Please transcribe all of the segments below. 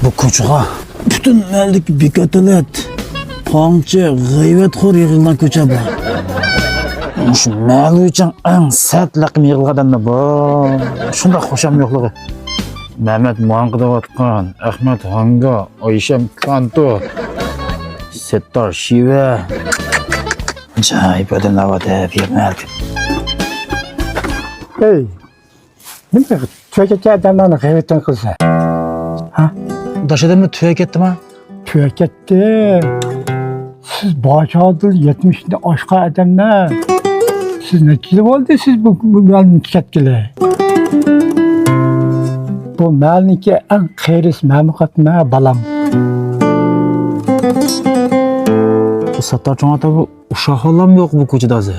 Bu ko'chaga butun malik bekatlat, qonchi, g'ayvatxo'r yig'ilgan ko'cha bu. Shu mal uchun eng sat laqim yig'ilganlar bor. Shunda xo'sham yo'qligi. Mehmet Muhankıdavatkan, Ahmet Hanga, Ayşem Kanto, Settar Şive. Acayip ödünler bir meldi. Hey, nima tüyeketke adamlarni g'ayvatdan qilsa? Ha? Daşadımda tüyek ettim ha? Tüyeketdi. Siz Bahçadil 70'inde aşka adamlar. Siz neçili oldu siz bu malını tüketkili? Bu malniki en xeyris memukatma balam. Bu Settar çoğata bu uşak olam yok bu koçada azı.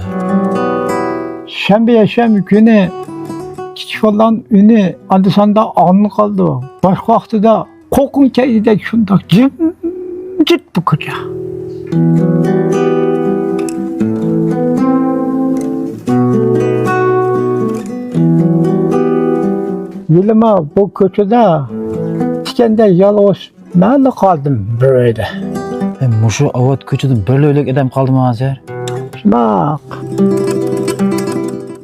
Şembe günü küçük olan ünü andısanda anlı kaldı. Başka vaxtıda kokun keyide şunda cimcit bu koca. Yılıma bu koçada tikende yalğız malı kaldım böyle. Muşu avat koçada böyle öylek edem kaldı mı Azer? Bak,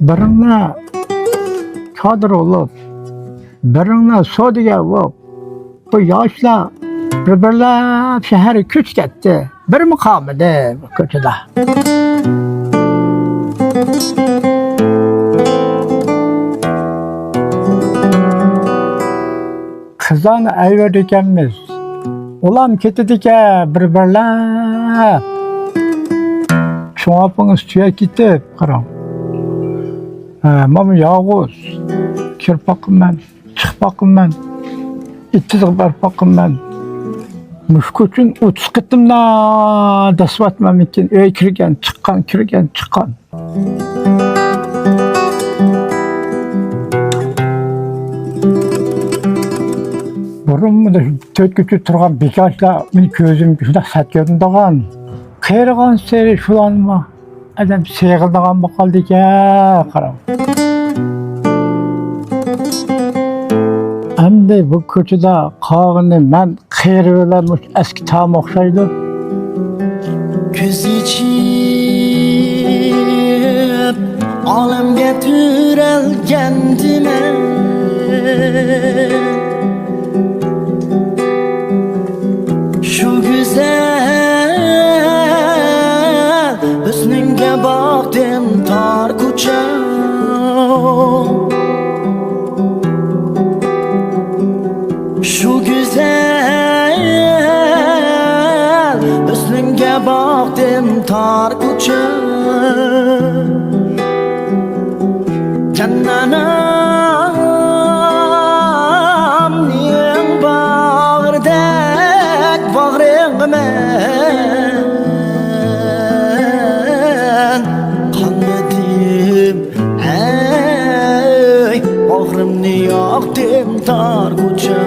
birine kadir olup, birine sodiga olup, bu yaşla birbirler şehri küç gitti. Bir mi kalmadı bu koçada? Kızlarını ayverdikenmiz. Ulan ketidike birbirler. Çoğapınız tüye gidip kıram. Mama yağız. Kirpakım ben, çıkpakım ben. İttizlik barpakım ben. Müşküçün uçuz gittim da dasvatmam için öy kirgen, çıkan. Burun mu da töt küçük turgan bekaçla meni közüm şuna sat gördüm dağın. Kayırgan seri şulanma. Adam seygildağın bakaldı ki karam. Hem bu köçüde kağını ben kayırıvermiş eski tam okşaydı. Göz içip alemge türelgendime şu güzel hüsnünge baktım tar kuça şu güzel hüsnünge baktım tar kuça Cannanam niyem bağırdak bağırın men Kanmedim ey bağrımni yaktım tar kuca